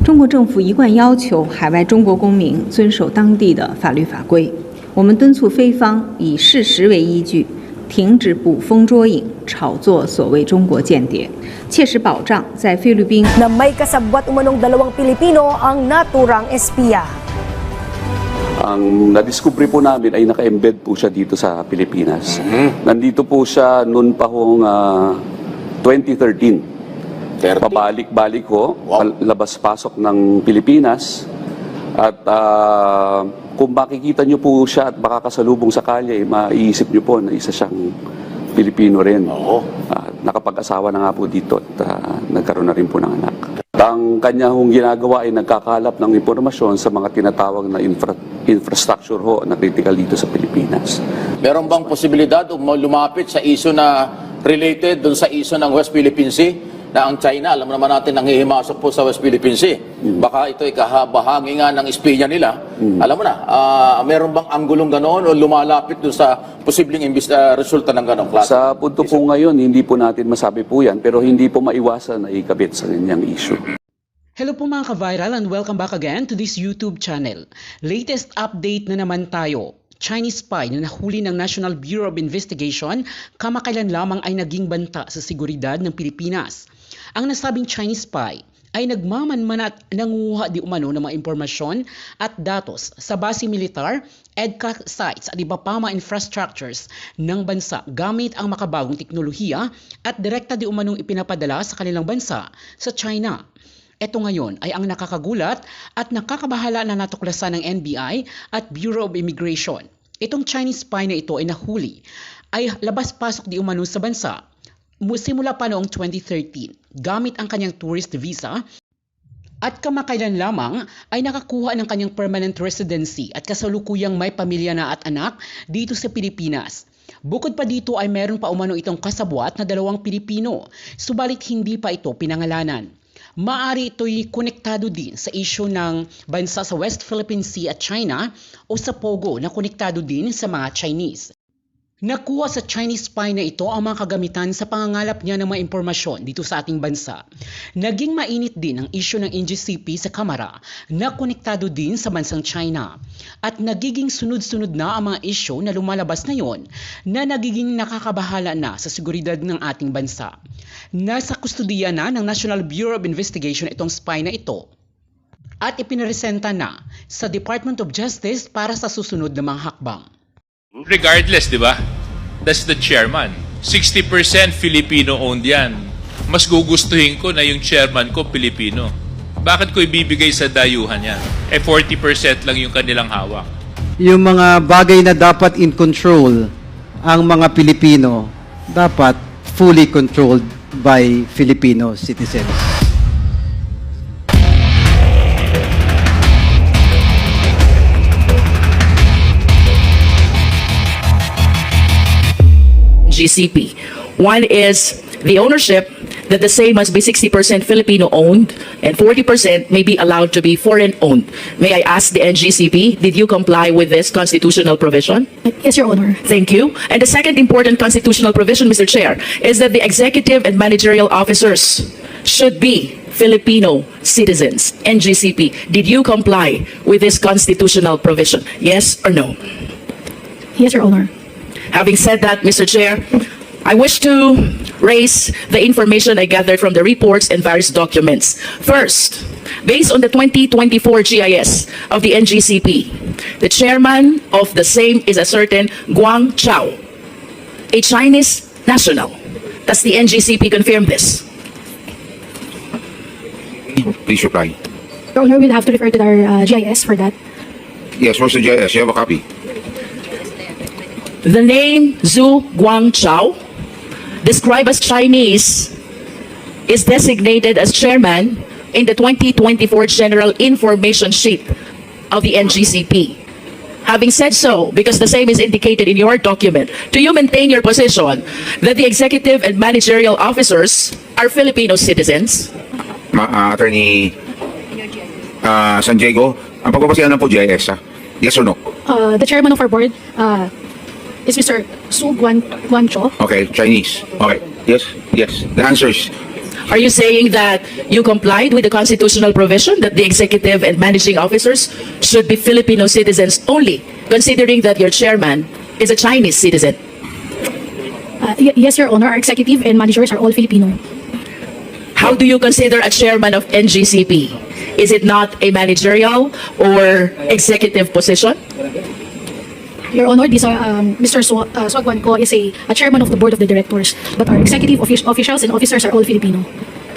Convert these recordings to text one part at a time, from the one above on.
中国政府一贯要求海外中国公民遵守当地的法律法规。我们敦促菲方以事实为依据，停止捕风捉影、炒作所谓中国间谍，切实保障在菲律宾na may kasabwat umanong 2 Pilipino ang naturang espiya. Ang nadiskubre po namin ay naka-embed po siya dito sa Pilipinas. Nandito po siya noon pa hong 2013. Pabalik-balik ho, labas-pasok ng Pilipinas. At kung makikita nyo po siya at baka kasalubong sa kalye, maiisip nyo po na isa siyang Pilipino rin. Nakapag-asawa na nga po dito at nagkaroon na rin po ng anak. Ang kanya hong ginagawa ay nagkakalap ng impormasyon sa mga tinatawag na infrastructure ho na critical dito sa Pilipinas. Meron bang posibilidad o lumapit sa issue na related dun sa issue ng West Philippine Sea? Na ang China, alam naman natin, nanghihimasok po sa West Philippine Sea. Baka ito ay bahagi nga ng espiya nila. Alam mo na, meron bang anggulong gano'n o lumalapit doon sa posibleng resulta ng gano'ng klase? Sa punto po ngayon, hindi po natin masabi po yan, pero hindi po maiwasan na ikabit sa kanyang issue. Hello po mga ka-viral and welcome back again to this YouTube channel. Latest update na naman tayo. Chinese spy na nahuli ng National Bureau of Investigation kamakailan lamang ay naging banta sa seguridad ng Pilipinas. Ang nasabing Chinese spy ay nagmamanman at nanguha di umano ng mga impormasyon at datos sa base militar, EDCA sites at iba pa mga infrastructures ng bansa gamit ang makabagong teknolohiya at direkta di umanong ipinapadala sa kanilang bansa sa China. Ito ngayon ay ang nakakagulat at nakakabahala na natuklasan ng NBI at Bureau of Immigration. Itong Chinese spy na ito ay nahuli, ay labas-pasok di umano sa bansa simula pa noong 2013 gamit ang kanyang tourist visa at kamakailan lamang ay nakakuha ng kanyang permanent residency at kasalukuyang may pamilya na at anak dito sa Pilipinas. Bukod pa dito ay meron pa umano itong kasabwat na 2 Pilipino, subalit hindi pa ito pinangalanan. Maaari ito'y konektado din sa issue ng bansa sa West Philippine Sea at China o sa Pogo na konektado din sa mga Chinese. Nakuha sa Chinese spy na ito ang mga kagamitan sa pangangalap niya ng mga impormasyon dito sa ating bansa. Naging mainit din ang issue ng NGCP sa Kamara na konektado din sa bansang China. At nagiging sunod-sunod na ang mga issue na lumalabas ngayon na nagiging nakakabahala na sa seguridad ng ating bansa. Nasa kustudiya na ng National Bureau of Investigation itong spy na ito at ipinaresenta na sa Department of Justice para sa susunod na mga hakbang. Regardless, di ba? That's the chairman. 60% Filipino-owned yan. Mas gugustuhin ko na yung chairman ko Pilipino. Bakit ko ibibigay sa dayuhan yan? 40% lang yung kanilang hawak. Yung mga bagay na dapat in control ang mga Pilipino, dapat fully controlled by Filipino citizens. GCP. One is the ownership, that the same must be 60% Filipino-owned and 40% may be allowed to be foreign-owned. May I ask the NGCP, did you comply with this constitutional provision? Yes, Your Honor. Thank you. And the second important constitutional provision, Mr. Chair, is that the executive and managerial officers should be Filipino citizens. NGCP, did you comply with this constitutional provision? Yes or no? Yes, Your Honor. Having said that, Mr. Chair, I wish to raise the information I gathered from the reports and various documents. First, based on the 2024 GIS of the NGCP, the chairman of the same is a certain Guang Chao, a Chinese national. Does the NGCP confirm this? Please reply. Your Honor, we'll have to refer to our GIS for that. Yes, where's the GIS? You have a copy? The name Zhu Guangchao, described as Chinese, is designated as chairman in the 2024 General Information Sheet of the NGCP. Having said so, because the same is indicated in your document, do you maintain your position that the executive and managerial officers are Filipino citizens? Attorney San Diego, ang pagpapasiyan ng po GIS, yes or no? The chairman of our board is Mr. Su Guangchao. Okay, Chinese. Okay, yes, yes. The answer is Are you saying that you complied with the constitutional provision that the executive and managing officers should be Filipino citizens only, considering that your chairman is a Chinese citizen? Yes, Your Honor. Our executive and managers are all Filipino. How do you consider a chairman of NGCP? Is it not a managerial or executive position? Your Honor, Mr. Swagwan ko is a chairman of the board of the directors, but our executive officials and officers are all Filipino.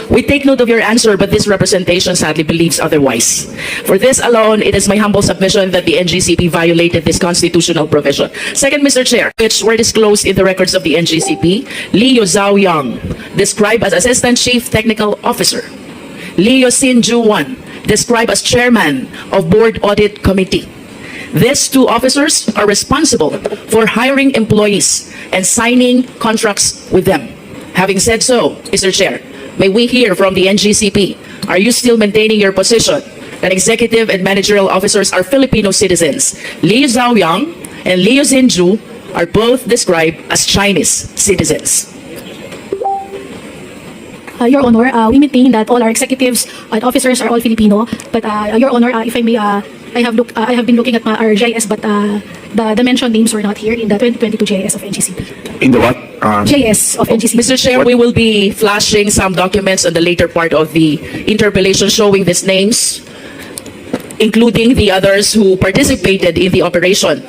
We take note of your answer, but this representation sadly believes otherwise. For this alone, it is my humble submission that the NGCP violated this constitutional provision. Second, Mr. Chair, which were disclosed in the records of the NGCP, Leo Zhao Yang, described as Assistant Chief Technical Officer. Leo Sin Ju Wan, described as Chairman of Board Audit Committee. These two officers are responsible for hiring employees and signing contracts with them. Having said so, Mr. Chair, may we hear from the NGCP, are you still maintaining your position that executive and managerial officers are Filipino citizens? Liu Zhaoyang and Liu Zhenju are both described as Chinese citizens. Your Honor, we maintain that all our executives and officers are all Filipino. But Your Honor, if I may, I have been looking at our GIS, but the mentioned names were not here in the 2022 GIS of NGCP. In the what? GIS of NGCP. Mr. Chair, we will be flashing some documents on the later part of the interpellation showing these names, including the others who participated in the operation,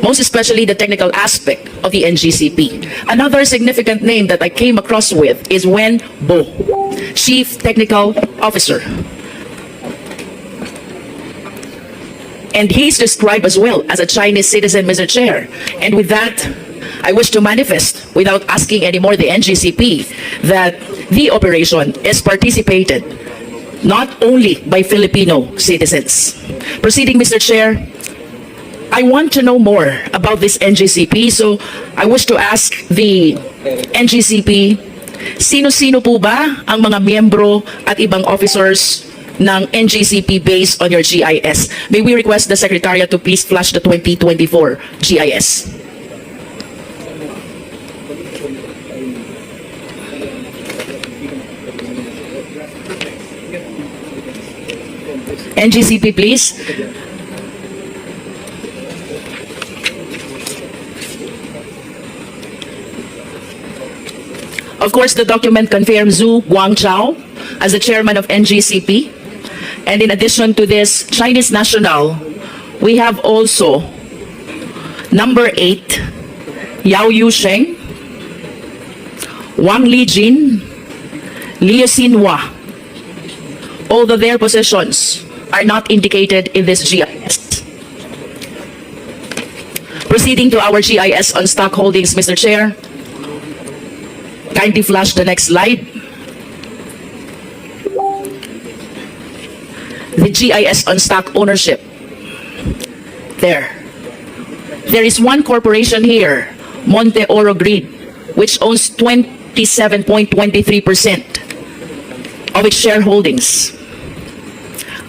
most especially the technical aspect of the NGCP. Another significant name that I came across with is Wen Bo, Chief Technical Officer. And he's described as well as a Chinese citizen, Mr. Chair. And with that, I wish to manifest, without asking anymore the NGCP, that the operation is participated not only by Filipino citizens. Proceeding, Mr. Chair, I want to know more about this NGCP, so I wish to ask the NGCP, sino-sino po ba ang mga miyembro at ibang officers ng NGCP based on your GIS? May we request the Secretariat to please flash the 2024 GIS. NGCP, please. Of course, the document confirms Zhu Guangchao as the chairman of NGCP. And in addition to this Chinese national, we have also number 8, Yao Yusheng, Wang Lijin, Liu Xinhua. Although their positions are not indicated in this GIS. Proceeding to our GIS on stock holdings, Mr. Chair. Kindly flash the next slide. The GIS on stock ownership. There. There is one corporation here, Monte Oro Grid, which owns 27.23% of its shareholdings.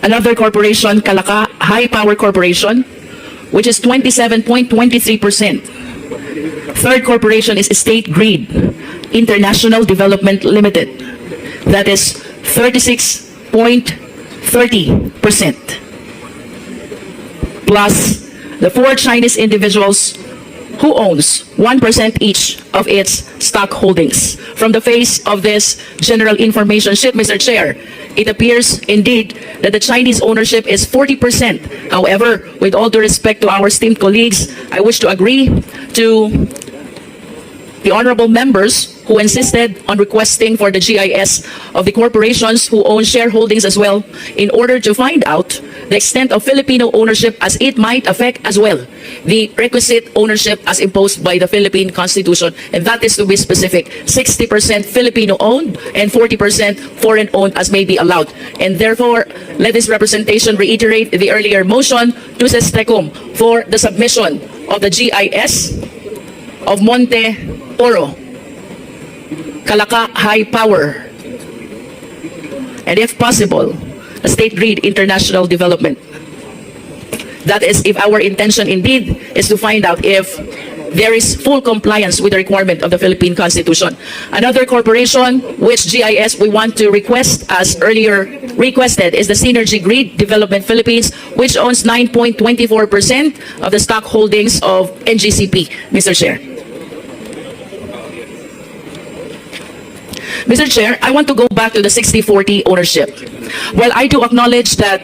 Another corporation, Kalaka High Power Corporation, which is 27.23%. Third corporation is State Grid International Development Limited. That is 36.30%. Plus the 4 Chinese individuals who owns 1% each of its stock holdings. From the face of this general information sheet, Mr. Chair, it appears indeed that the Chinese ownership is 40%. However, with all due respect to our esteemed colleagues, I wish to agree to the honorable members who insisted on requesting for the GIS of the corporations who own shareholdings as well, in order to find out the extent of Filipino ownership, as it might affect as well the requisite ownership as imposed by the Philippine Constitution, and that is, to be specific, 60% Filipino owned and 40% foreign owned as may be allowed. And therefore, let this representation reiterate the earlier motion to Sestecum for the submission of the GIS of Monte Oro, Kalaka High Power, and if possible, a State Grid International Development. That is, if our intention indeed is to find out if there is full compliance with the requirement of the Philippine Constitution. Another corporation which GIS we want to request, as earlier requested, is the Synergy Grid Development Philippines, which owns 9.24% of the stock holdings of NGCP, Mr. Chair. Mr. Chair, I want to go back to the 60-40 ownership. While I do acknowledge that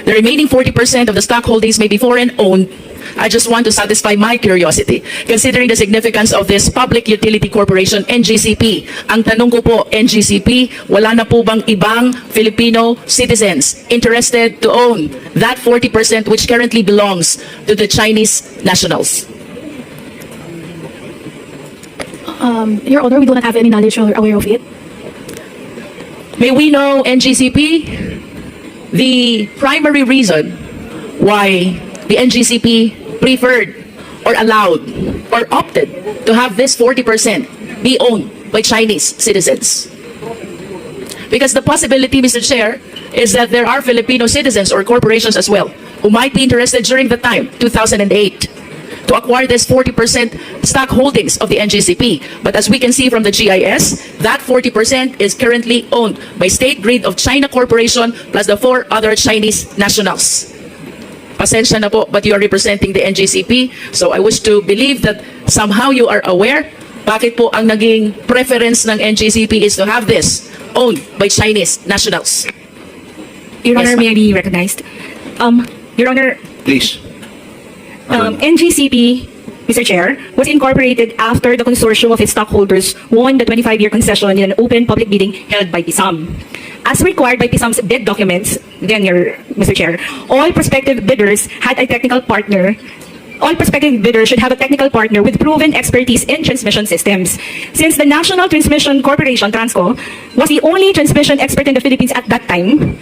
the remaining 40% of the stock holdings may be foreign-owned, I just want to satisfy my curiosity. Considering the significance of this public utility corporation, NGCP, ang tanong ko po, NGCP, wala na po bang ibang Filipino citizens interested to own that 40% which currently belongs to the Chinese nationals? Your Honor, we do not have any knowledge or aware of it. May we know, NGCP, the primary reason why the NGCP preferred or allowed or opted to have this 40% be owned by Chinese citizens? Because the possibility, Mr. Chair, is that there are Filipino citizens or corporations as well who might be interested during the time, 2008, to acquire this 40% stock holdings of the NGCP. But as we can see from the GIS, that 40% is currently owned by State Grid of China Corporation plus the 4 other Chinese nationals. Pasensya na po, but you are representing the NGCP. So I wish to believe that somehow you are aware bakit po ang naging preference ng NGCP is to have this owned by Chinese nationals. Your Yes, Honor, may I be recognized? Your Honor, Please. NGCP, Mr. Chair, was incorporated after the consortium of its stockholders won the 25-year concession in an open public bidding held by PISAM. As required by PISAM's bid documents, Mr. Chair, all prospective bidders had a technical partner. All prospective bidders should have a technical partner with proven expertise in transmission systems. Since the National Transmission Corporation, Transco, was the only transmission expert in the Philippines at that time,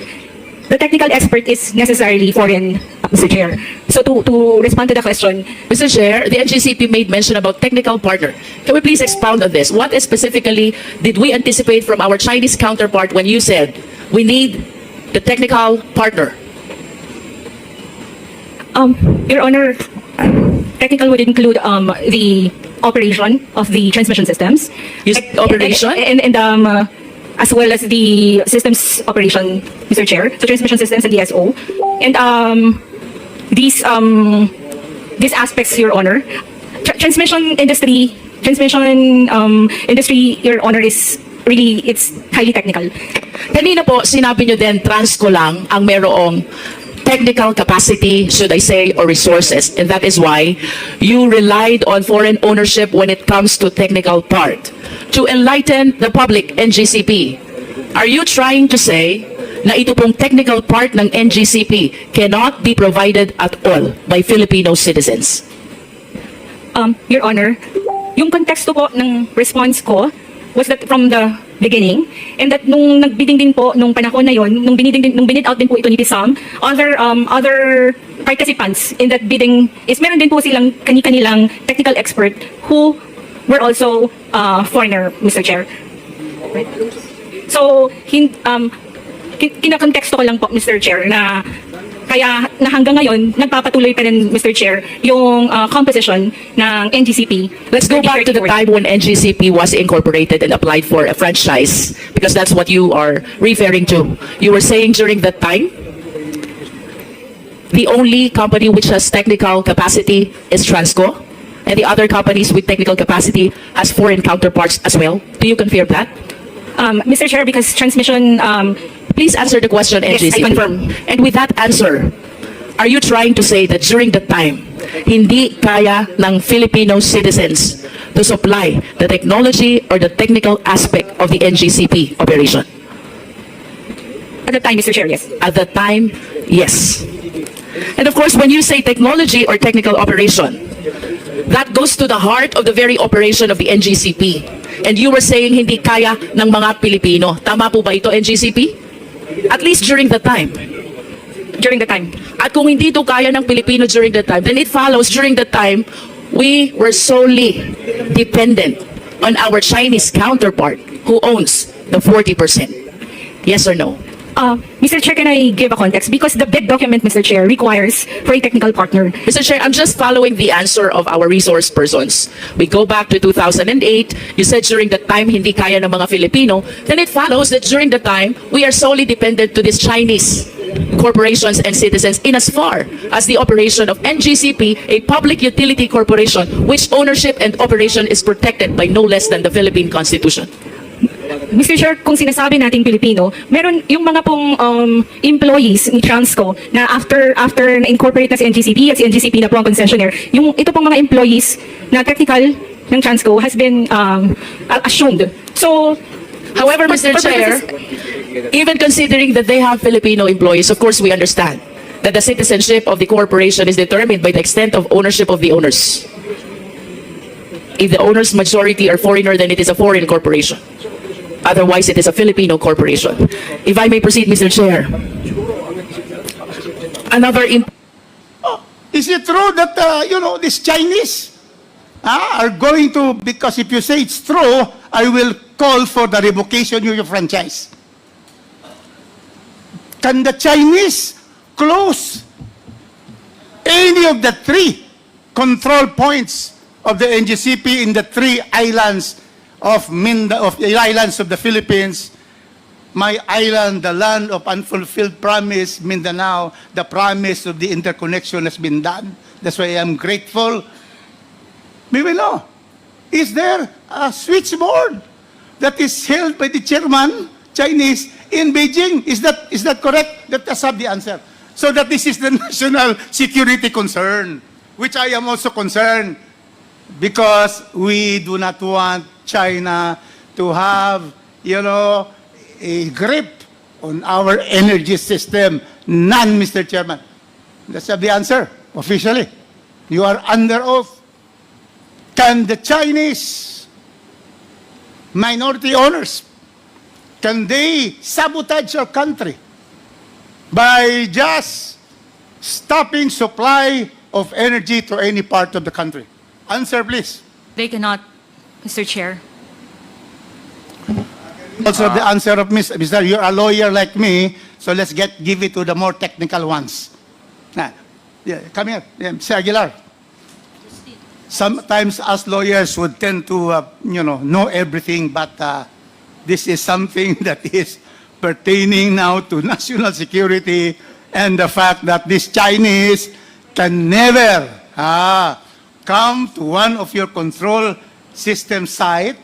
the technical expert is necessarily foreign, Mr. Chair. So to respond to the question, Mr. Chair, the NGCP made mention about technical partner. Can we please expound on this? What specifically did we anticipate from our Chinese counterpart when you said we need the technical partner? Your Honor, technical would include the operation of the transmission systems. Operation? And as well as the systems operation, Mr. Chair, so transmission systems and DSO. And these aspects, Your Honor, transmission industry, Your Honor, is really, it's highly technical. Kanina po, sinabi nyo din, Transco lang ang merong technical capacity, should I say, or resources. And that is why you relied on foreign ownership when it comes to technical part. To enlighten the public, NGCP, are you trying to say na ito pong technical part ng NGCP cannot be provided at all by Filipino citizens? Your Honor, yung konteksto po ng response ko was that from the beginning, and that nung nagbidding din po nung panahon na yon, nung binid out din po ito ni PISAM, other participants in that bidding is meron din po silang kani-kanilang technical expert who were also foreigner, Mr. Chair. Right? So, kinakonteksto ko lang po, Mr. Chair, na kaya na hanggang ngayon, nagpapatuloy pa rin, Mr. Chair, yung composition ng NGCP. Let's go back to the time when NGCP was incorporated and applied for a franchise, because that's what you are referring to. You were saying during that time, the only company which has technical capacity is Transco, and the other companies with technical capacity has foreign counterparts as well. Do you confirm that? Mr. Chair, because transmission... Please answer the question, NGCP. Yes, I confirm. And with that answer, are you trying to say that during that time, hindi kaya ng Filipino citizens to supply the technology or the technical aspect of the NGCP operation? At the time, Mr. Chair, yes. At the time, yes. And of course, when you say technology or technical operation, that goes to the heart of the very operation of the NGCP. And you were saying hindi kaya ng mga Pilipino. Tama po ba ito, NGCP? At least during the time. During the time. At kung hindi ito kaya ng Pilipino during the time, then it follows during the time, we were solely dependent on our Chinese counterpart who owns the 40%. Yes or no? Mr. Chair, can I give a context? Because the bid document, Mr. Chair, requires for a technical partner. Mr. Chair, I'm just following the answer of our resource persons. We go back to 2008. You said during that time, hindi kaya ng mga Filipino. Then it follows that during the time, we are solely dependent to these Chinese corporations and citizens in as far as the operation of NGCP, a public utility corporation, which ownership and operation is protected by no less than the Philippine Constitution. Mr. Chair, kung sinasabi nating Pilipino, meron yung mga pong employees ni Transco na after na-incorporate na si NGCP at si NGCP na po ang concessionaire, yung ito pong mga employees na technical ng Transco has been assumed. So, however, Mr. Chair, even considering that they have Filipino employees, of course we understand that the citizenship of the corporation is determined by the extent of ownership of the owners. If the owners majority are foreigner, then it is a foreign corporation. Otherwise, it is a Filipino corporation. If I may proceed, Mr. Chair. Is it true that, these Chinese are going to, because if you say it's true, I will call for the revocation of your franchise. Can the Chinese close any of the 3 control points of the NGCP in the 3 islands of the islands of the Philippines? My island, the land of unfulfilled promise, Mindanao, the promise of the interconnection has been done. That's why I am grateful. We will know. Is there a switchboard that is held by the chairman, Chinese, in Beijing? Is that correct? Let us have the answer. So that this is the national security concern, which I am also concerned, because we do not want China to have, a grip on our energy system. None, Mr. Chairman. Let's have the answer, officially. You are under oath. Can the Chinese minority owners, can they sabotage our country by just stopping supply of energy to any part of the country? Answer, please. They cannot, Mr. Chair. Also, the answer of Mr. You're a lawyer like me, so let's give it to the more technical ones. Come here, Mr. Aguilar. Sometimes us lawyers would tend to, know everything, but this is something that is pertaining now to national security and the fact that these Chinese can never come to one of your control system site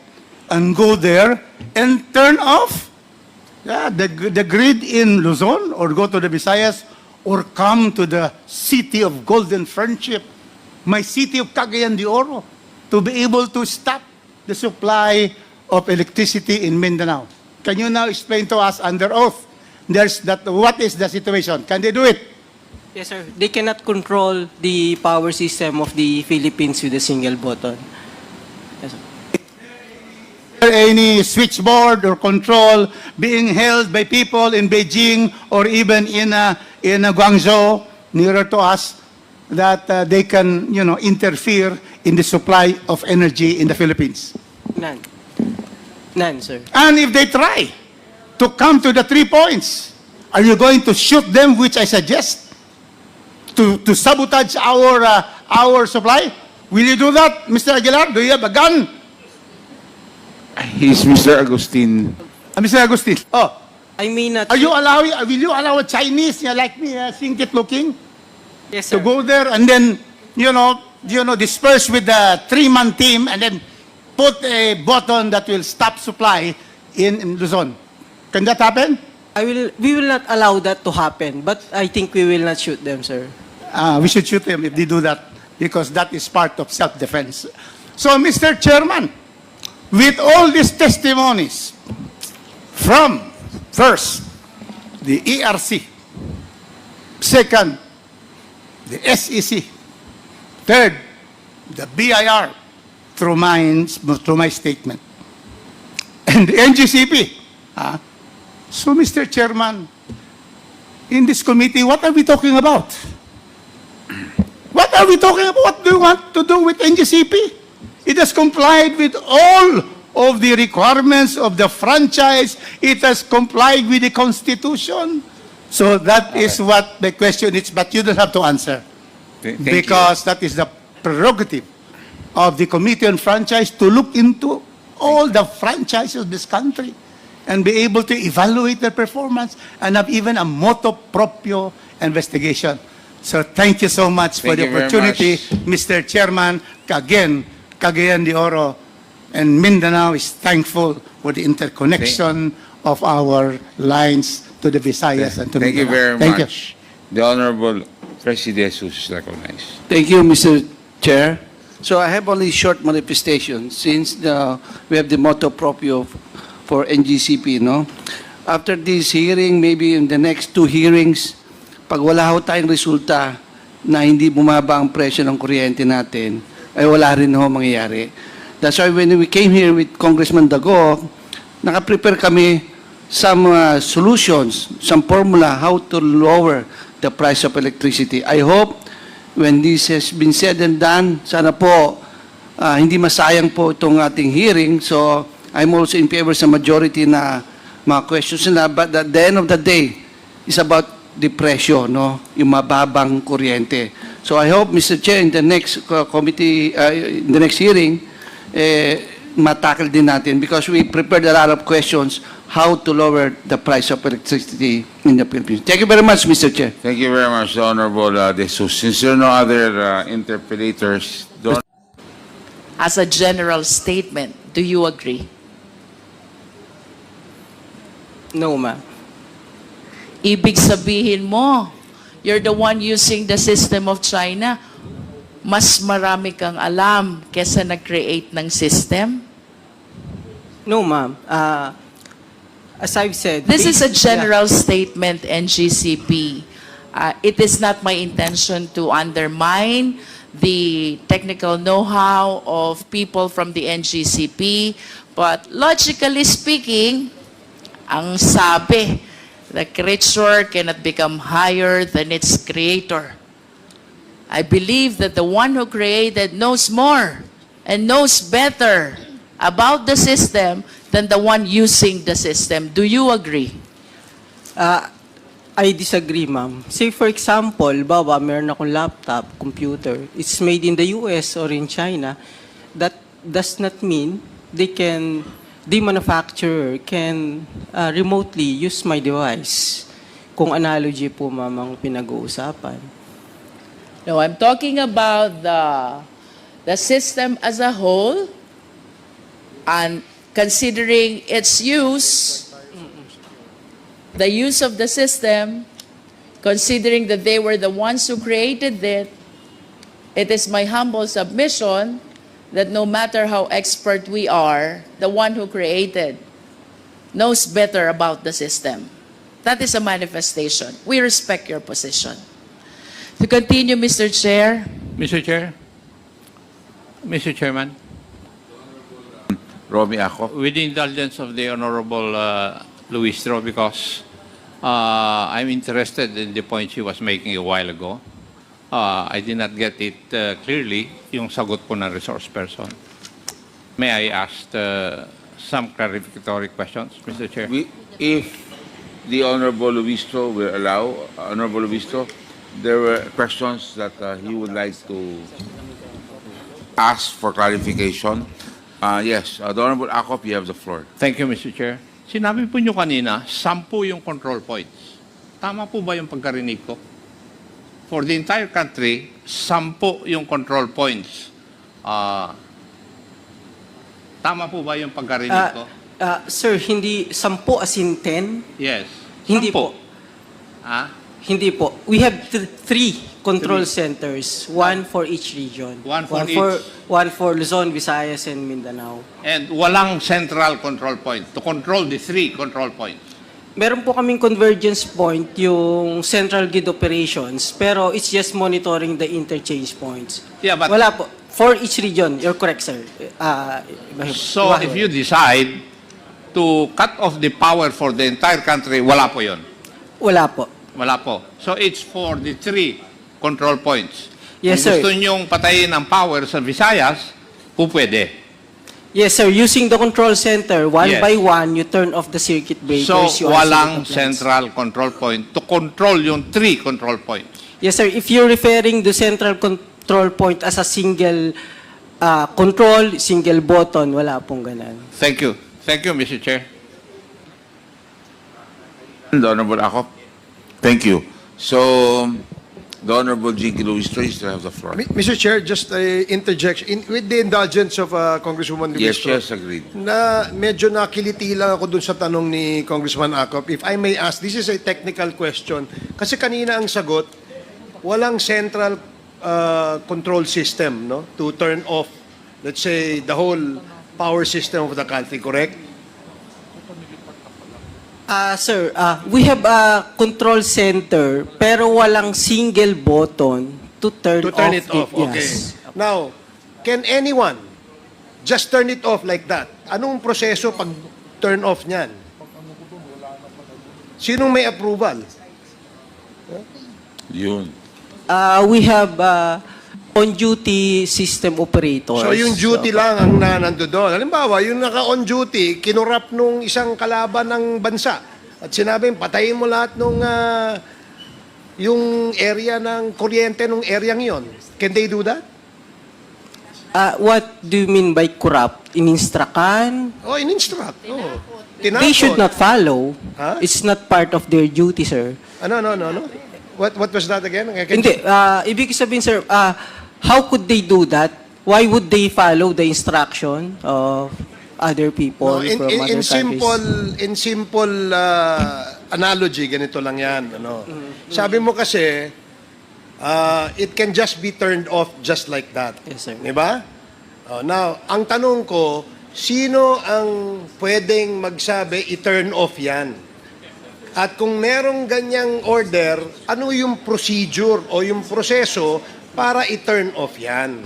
and go there and turn off the grid in Luzon, or go to the Visayas, or come to the city of Golden Friendship, my city of Cagayan de Oro, to be able to stop the supply of electricity in Mindanao. Can you now explain to us under oath, what is the situation? Can they do it? Yes, sir. They cannot control the power system of the Philippines with a single button. Yes, sir. Is there any switchboard or control being held by people in Beijing or even in Guangzhou, nearer to us, that they can, interfere in the supply of energy in the Philippines? None. None, sir. And if they try to come to the 3 points, are you going to shoot them, which I suggest, to sabotage our supply? Will you do that, Mr. Aguilar? Do you have a gun? He's Mr. Agustin. Mr. Agustin. Oh, I mean, will you allow a Chinese like me, singkit looking, yes, sir. to go there and then, disperse with the 3-man team and then put a button that will stop supply in Luzon? Can that happen? We will not allow that to happen, but I think we will not shoot them, sir. We should shoot them if they do that, because that is part of self-defense. So, Mr. Chairman, with all these testimonies from, first, the ERC, second, the SEC, third, the BIR, through my statement, and the NGCP. So, Mr. Chairman, in this committee, what are we talking about? What are we talking about? What do you want to do with NGCP? It has complied with all of the requirements of the franchise. It has complied with the Constitution. So that is what the question is, but you don't have to answer. Thank Because that is the prerogative of the Committee on Franchise to look into all the franchises of this country and be able to evaluate their performance and have even a motu proprio investigation. So thank you so much for Thank the you very opportunity, much. Mr. Chairman. Again, Cagayan de Oro and Mindanao is thankful for the interconnection of our lines to the Visayas and to Thank you Mindanao. very Thank much. The Honorable President is recognized. Thank you, Mr. Chair. So I have only short manifestation since we have the motto proprio for NGCP, no? After this hearing, maybe in the next 2 hearings, pag wala ho tayong resulta na hindi bumaba ang presyo ng kuryente natin, ay wala rin ho mangyayari. That's why when we came here with Congressman Dago, naka-prepare kami some solutions, some formula how to lower the price of electricity. I hope when this has been said and done, sana po hindi masayang po itong ating hearing. So I'm also in favor sa majority na mga questions nila. But at the end of the day, it's about the presyo, no? Yung mababang kuryente. So I hope, Mr. Chair, in the next committee, in the next hearing, matakal din natin because we prepared a lot of questions how to lower the price of electricity in the Philippines. Thank you very much, Mr. Chair. Thank you very much, Honorable De Jesus. Since there are no other interpellators, As a general statement, do you agree? No, ma'am. Ibig sabihin mo, you're the one using the system of China. Mas marami kang alam kesa nag-create ng system? No, ma'am. As I've said, This is a general statement, NGCP. It is not my intention to undermine the technical know-how of people from the NGCP, but logically speaking, ang sabi, the creature cannot become higher than its creator. I believe that the one who created knows more and knows better about the system than the one using the system. Do you agree? I disagree, ma'am. Say, for example, bawa, meron akong laptop, computer, it's made in the US or in China. That does not mean the manufacturer can remotely use my device. Kung analogy po, ma'am, ang pinag-uusapan. No, I'm talking about the system as a whole and considering its use, the use of the system, considering that they were the ones who created it, it is my humble submission that no matter how expert we are, the one who created knows better about the system. That is a manifestation. We respect your position. To continue, Mr. Chair. Mr. Chair. Mr. Chairman. Romy Ako. With the indulgence of the Honorable Luistro, because I'm interested in the point she was making a while ago. I did not get it clearly, yung sagot po ng resource person. May I ask some clarificatory questions, Mr. Chair? If the Honorable Luistro will allow, Honorable Luistro, there were questions that he would like to ask for clarification. Yes, the Honorable Akop, you have the floor. Thank you, Mr. Chair. Sinabi po nyo kanina, 10 yung control points. Tama po ba yung pagkarinig ko? For the entire country, 10 yung control points. Tama po ba yung pagkarinig ko? Sir, hindi 10 as in 10? Yes. Hindi 10. po. Hindi po. We have 3 control centers, one for each region. One for each. One for Luzon, Visayas, and Mindanao. And walang central control point to control the 3 control points. Meron po kaming convergence point, yung central grid operations, pero it's just monitoring the interchange points. Yeah, but wala po. For each region, you're correct, sir. So if you decide to cut off the power for the entire country, wala po yun? Wala po. Wala po. So it's for the 3 control points. Yes, Kung sir. gusto nyong patayin ang power sa Visayas, po pwede. Yes, sir. Using the control center, one Yes. by one, you turn off the circuit breakers. So, you isolate walang the plants. central control point to control yung 3 control points. Yes, sir. If you're referring the central control point as a single control, single button, wala pong ganun. Thank you. Thank you, Mr. Chair. The Honorable Akop. Thank you. So, the Honorable Jinky Luis Trace to have the floor. Mr. Chair, just a interjection. With the indulgence of Congresswoman Yes, Luistro, yes, agreed. na medyo nakiliti lang ako dun sa tanong ni Congressman Acop. If I may ask, this is a technical question. Kasi kanina ang sagot, walang central control system, no, to turn off, let's say, the whole power system of the country, correct? Sir, we have a control center pero walang single button to turn it off. Okay. Yes. Now, can anyone just turn it off like that? Anong proseso pag turn off niyan? Sinong may approval? Yun. We have on-duty system operators. So yung duty lang ang nando doon. Halimbawa, yung naka-on duty, kinurap nung isang kalaban ng bansa. At sinabi, patayin mo lahat nung yung area ng kuryente nung area yon. Can they do that? What do you mean by corrupt? In-instructan? Oh, in-instruct. Oh. They should not follow. Huh? It's not part of their duty, sir. No. What was that again? Hindi. Ibig sabihin, sir, how could they do that? Why would they follow the instruction of other people from other countries? In simple analogy, ganito lang yan. Ano? Sabi mo kasi, it can just be turned off just like that. Yes, sir. Diba? Now, ang tanong ko, sino ang pwedeng magsabi i-turn off yan? At kung merong ganyang order, ano yung procedure o yung proseso para i-turn off yan?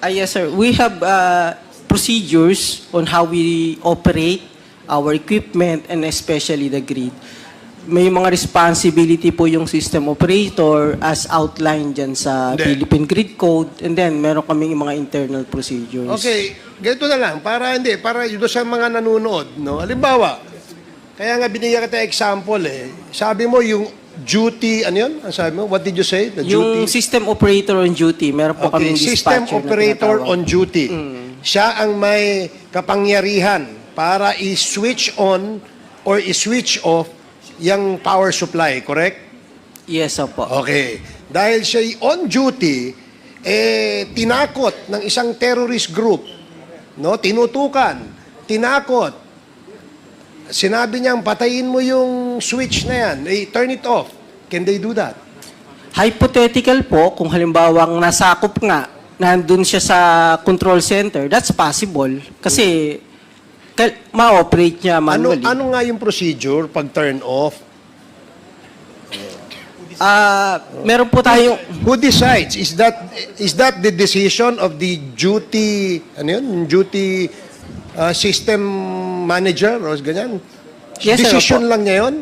Yes, sir. We have procedures on how we operate our equipment and especially the grid. May mga responsibility po yung system operator as outlined dyan sa Philippine Grid Code, and then meron kaming mga internal procedures. Okay, ganito na lang, para doon sa mga nanonood, no? Halimbawa, kaya nga binigyan kita example Sabi mo yung duty, ano yun? Ang sabi mo? What did you say? The Yung duty? system operator on duty, meron po kaming System dispatcher operator na tinatawag. on duty. Siya ang may kapangyarihan para i-switch on or i-switch off yung power supply, correct? Yes, opo. Okay. Dahil siya on duty, tinakot ng isang terrorist group, no? Tinutukan, tinakot. Sinabi niyang patayin mo yung switch na yan, turn it off. Can they do that? Hypothetical po, kung halimbawang nasakop nga, nandun siya sa control center, that's possible. Kasi ma-operate niya manually. Ano nga yung procedure pag turn off? Meron po tayong... Who decides? Is that the decision of the duty, duty system manager o ganyan? Yes, sir, Decision opo. lang niya yun?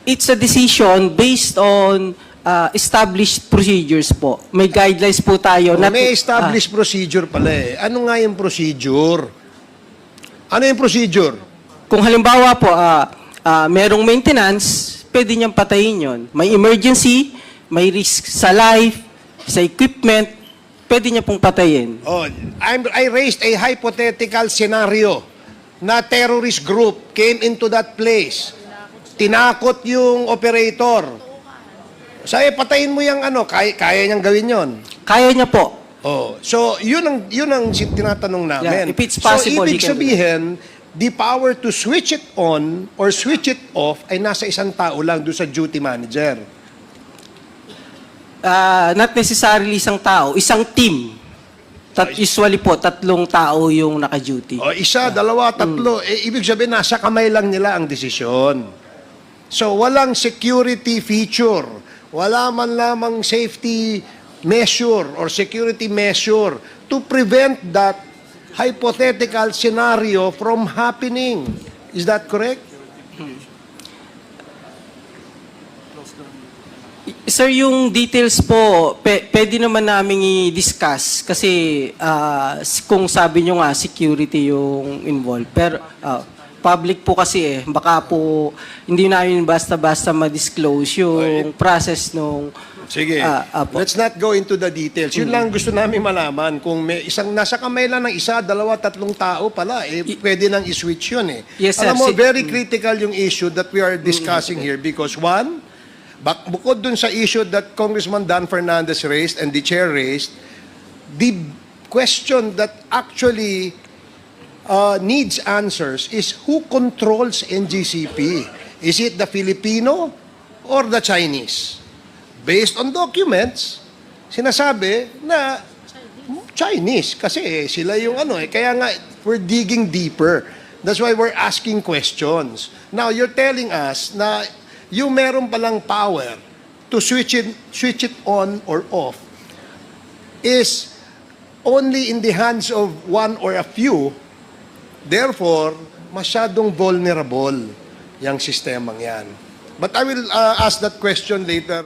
It's a decision based on established procedures po. May guidelines po tayo. May established procedure pala Ano nga yung procedure? Ano yung procedure? Kung halimbawa po, merong maintenance, pwede niyang patayin yon. May emergency, may risk sa life, sa equipment, pwede niya pong patayin. I raised a hypothetical scenario na terrorist group came into that place. Tinakot yung operator. Sabi, patayin mo yung kaya niyang gawin yon. Kaya niya po. So, yun ang tinatanong namin. Yeah, if it's possible, so, ibig he can do sabihin, the power to switch it on or switch it off ay nasa isang tao lang doon sa duty manager. Not necessarily isang tao, isang team. Usually po, 3 tao yung naka-duty. Isa, dalawa, tatlo. Ibig sabihin, nasa kamay lang nila ang desisyon. So, walang security feature. Wala man lamang safety measure or security measure to prevent that hypothetical scenario from happening. Is that correct? Sir, yung details po, pwede naman namin i-discuss kasi kung sabi nyo nga, security yung involved. Pero public po kasi baka po hindi namin basta-basta ma-disclose yung process nung... Sige, let's not go into the details. Yun lang gusto namin malaman. Kung may isang nasa kamay lang ng isa, dalawa, tatlong tao pala, pwede nang i-switch yun eh. Yes, sir. Alam mo, very critical yung issue that we are discussing here because one, bukod dun sa issue that Congressman Dan Fernandez raised and the chair raised, the question that actually needs answers is who controls NGCP? Is it the Filipino or the Chinese? Based on documents, sinasabi na Chinese kasi sila yung kaya nga we're digging deeper. That's why we're asking questions. Now you're telling us na yung meron palang power to switch it on or off is only in the hands of one or a few. Therefore, masyadong vulnerable yung sistemang yan. But I will ask that question later.